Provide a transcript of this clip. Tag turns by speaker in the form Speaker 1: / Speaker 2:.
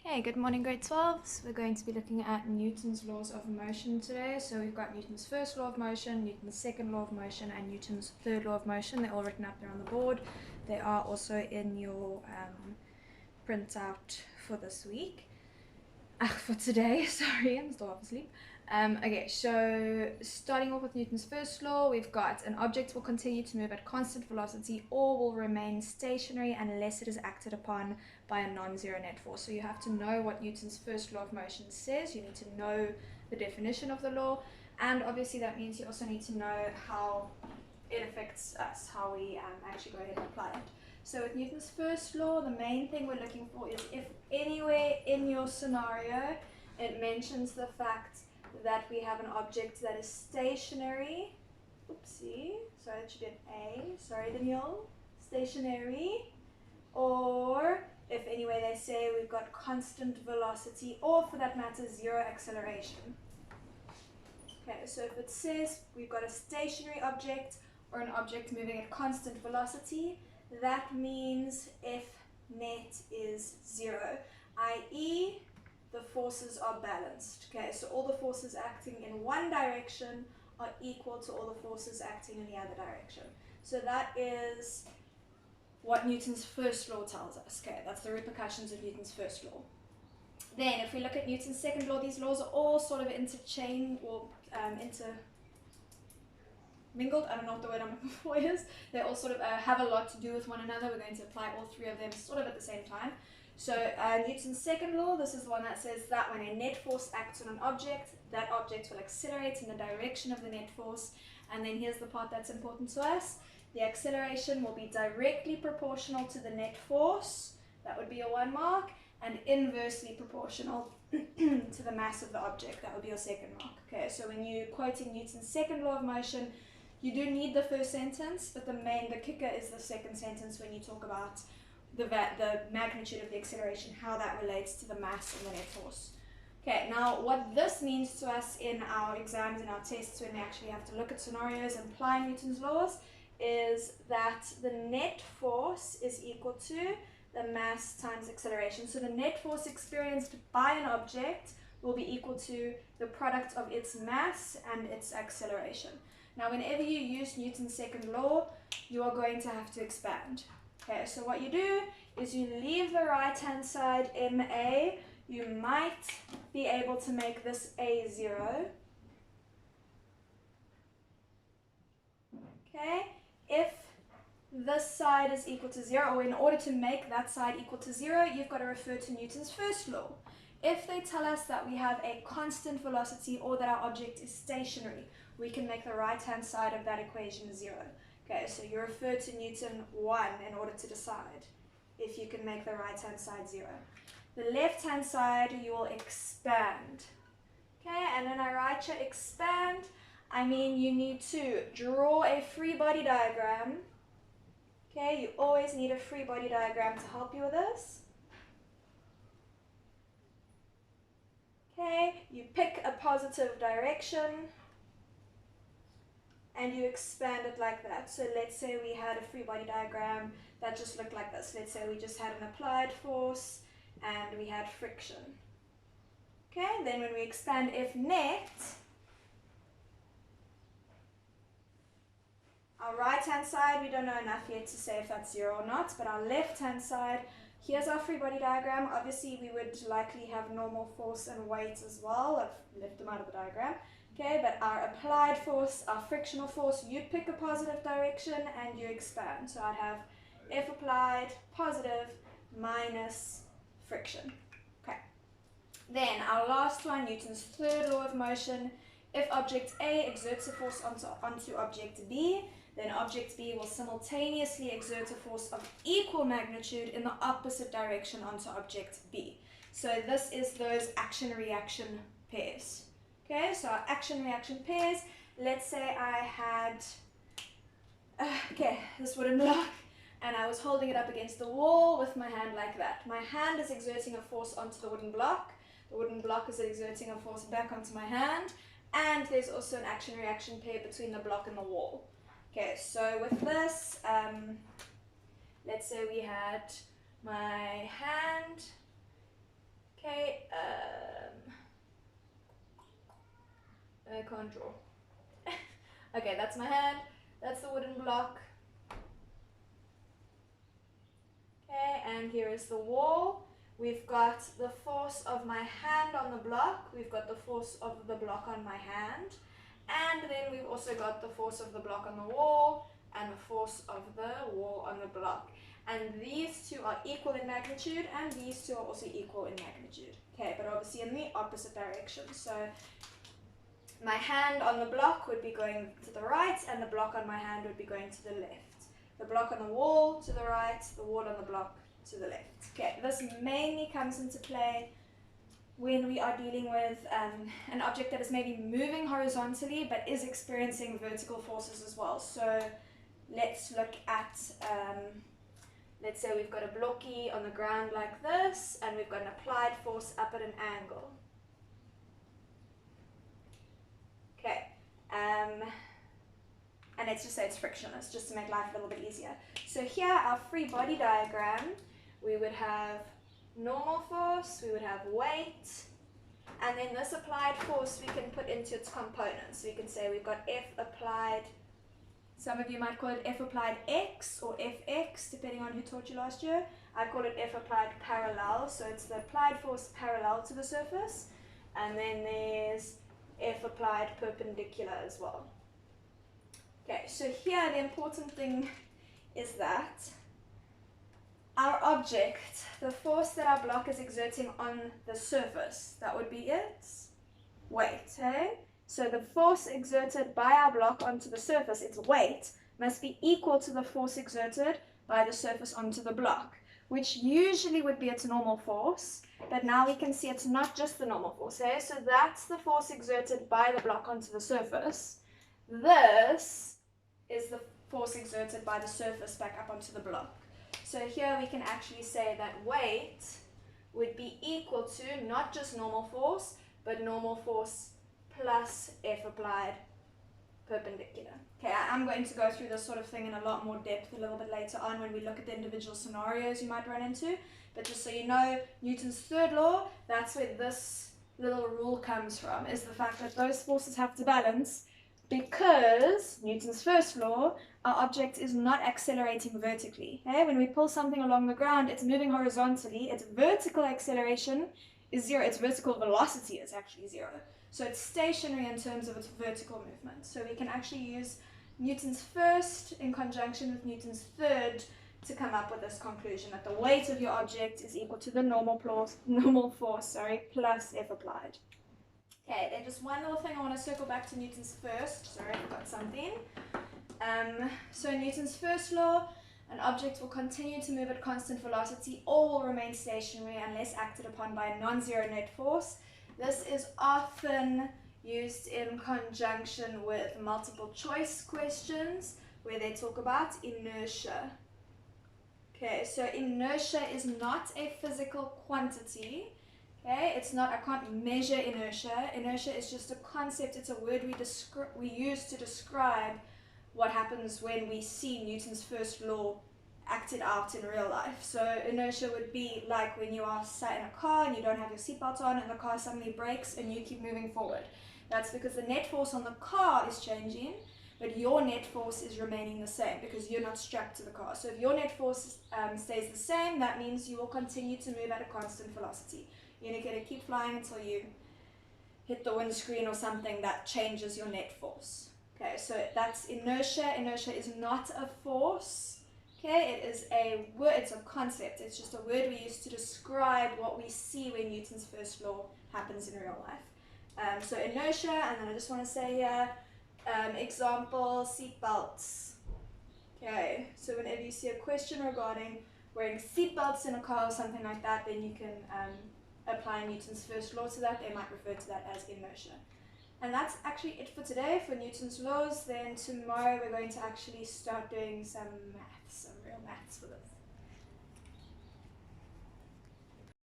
Speaker 1: Okay, good morning grade 12s. We're going to be looking at Newton's laws of motion today. So we've got Newton's first law of motion, Newton's second law of motion, and Newton's third law of motion. They're all written up there on the board. They are also in your printout for this week. For today, sorry, I'm still half asleep. Okay, so starting off with Newton's first law, we've got an object will continue to move at constant velocity or will remain stationary unless it is acted upon by a non-zero net force. So you have to know what Newton's first law of motion says. You need to know the definition of the law, and obviously that means you also need to know how it affects us, how we actually go ahead and apply it. So with Newton's first law, the main thing we're looking for is if anywhere in your scenario it mentions the fact that we have an object that is stationary. Oopsie, sorry, that should be an A. Sorry, Danielle. Stationary. Or if anyway they say we've got constant velocity, or for that matter, zero acceleration. Okay, so if it says we've got a stationary object or an object moving at constant velocity, that means if net is zero, i.e. the forces are balanced. Okay, so all the forces acting in one direction are equal to all the forces acting in the other direction. So that is what Newton's first law tells us. Okay, that's the repercussions of Newton's first law. Then if we look at Newton's second law, these laws are all sort of intermingled. I don't know what the word I'm looking for is. They all sort of have a lot to do with one another. We're going to apply all three of them sort of at the same time. So Newton's second law, this is the one that says that when a net force acts on an object, that object will accelerate in the direction of the net force. And then here's the part that's important to us. The acceleration will be directly proportional to the net force. That would be a 1 mark. And inversely proportional to the mass of the object. That would be your second mark. Okay, so when you're quoting Newton's second law of motion, you do need the first sentence, but the kicker is the second sentence when you talk about the magnitude of the acceleration, how that relates to the mass of the net force. Okay, now what this means to us in our exams and our tests when we actually have to look at scenarios and apply Newton's laws is that the net force is equal to the mass times acceleration. So the net force experienced by an object will be equal to the product of its mass and its acceleration. Now whenever you use Newton's second law, you are going to have to expand. Okay, so what you do is you leave the right hand side MA. You might be able to make this A0. Okay, if this side is equal to 0, or in order to make that side equal to 0, you've got to refer to Newton's first law. If they tell us that we have a constant velocity or that our object is stationary, we can make the right-hand side of that equation 0. Okay, so you refer to Newton 1 in order to decide if you can make the right-hand side 0. The left-hand side, you will expand. Okay, and when I write here expand, I mean you need to draw a free body diagram. Okay, you always need a free body diagram to help you with this. Okay, you pick a positive direction and you expand it like that. So let's say we had a free body diagram that just looked like this. Let's say we just had an applied force and we had friction. Okay, then when we expand F net, our right hand side, we don't know enough yet to say if that's 0 or not, but our left hand side, here's our free body diagram. Obviously we would likely have normal force and weight as well. I've left them out of the diagram. Okay, but our applied force, our frictional force, you pick a positive direction and you expand. So I'd have F applied, positive, minus friction. Okay. Then our last one, Newton's third law of motion. If object A exerts a force onto object B, then object B will simultaneously exert a force of equal magnitude in the opposite direction onto object B. So this is those action-reaction pairs. Okay, so our action-reaction pairs, let's say I had, this wooden block, and I was holding it up against the wall with my hand like that. My hand is exerting a force onto the wooden block. The wooden block is exerting a force back onto my hand, and there's also an action-reaction pair between the block and the wall. Okay, so with this, let's say we had my hand, can't draw. Okay, that's my hand. That's the wooden block. Okay, and here is the wall. We've got the force of my hand on the block. We've got the force of the block on my hand. And then we've also got the force of the block on the wall and the force of the wall on the block. And these two are equal in magnitude, and these two are also equal in magnitude. Okay, but obviously in the opposite direction. So my hand on the block would be going to the right, and the block on my hand would be going to the left. The block on the wall to the right, the wall on the block to the left. Okay, this mainly comes into play when we are dealing with an object that is maybe moving horizontally but is experiencing vertical forces as well. So let's look at, let's say we've got a blokkie on the ground like this, and we've got an applied force up at an angle. Okay, and let's just say it's frictionless, just to make life a little bit easier. So here, our free body diagram, we would have normal force, we would have weight, and then this applied force we can put into its components. So we can say we've got F applied, some of you might call it F applied X or FX, depending on who taught you last year. I call it F applied parallel, so it's the applied force parallel to the surface, and then there's F applied perpendicular as well. Okay, so here the important thing is that our object, the force that our block is exerting on the surface, that would be its weight, okay? So the force exerted by our block onto the surface, its weight, must be equal to the force exerted by the surface onto the block, which usually would be its normal force, but now we can see it's not just the normal force, okay? So that's the force exerted by the block onto the surface. This is the force exerted by the surface back up onto the block. So here we can actually say that weight would be equal to not just normal force, but normal force plus F applied perpendicular. Okay, I'm going to go through this sort of thing in a lot more depth a little bit later on when we look at the individual scenarios you might run into. But just so you know, Newton's third law, that's where this little rule comes from, is the fact that those forces have to balance, because Newton's first law, our object is not accelerating vertically. Okay? When we pull something along the ground, it's moving horizontally. Its vertical acceleration is zero. Its vertical velocity is actually zero. So it's stationary in terms of its vertical movement. So we can actually use Newton's first in conjunction with Newton's third to come up with this conclusion that the weight of your object is equal to the normal force, plus F applied. Okay, then just one little thing I want to circle back to Newton's first. Sorry, I forgot something. So Newton's first law, an object will continue to move at constant velocity or will remain stationary unless acted upon by a non-zero net force. This is often used in conjunction with multiple choice questions where they talk about inertia. Okay, so inertia is not a physical quantity. Okay, it's not, I can't measure inertia. Inertia is just a concept, it's a word we use to describe what happens when we see Newton's first law acted out in real life. So inertia would be like when you are sat in a car and you don't have your seatbelt on and the car suddenly brakes and you keep moving forward. That's because the net force on the car is changing, but your net force is remaining the same because you're not strapped to the car. So if your net force stays the same, that means you will continue to move at a constant velocity. You're going to keep flying until you hit the windscreen or something that changes your net force. Okay, so that's inertia. Inertia is not a force. Okay, it is a word, it's a concept. It's just a word we use to describe what we see when Newton's first law happens in real life. So inertia, and then I just want to say here, example, seat belts. Okay, so whenever you see a question regarding wearing seat belts in a car or something like that, then you can apply Newton's first law to that. They might refer to that as inertia. And that's actually it for today for Newton's laws. Then tomorrow we're going to actually start doing some maths, some real maths for this.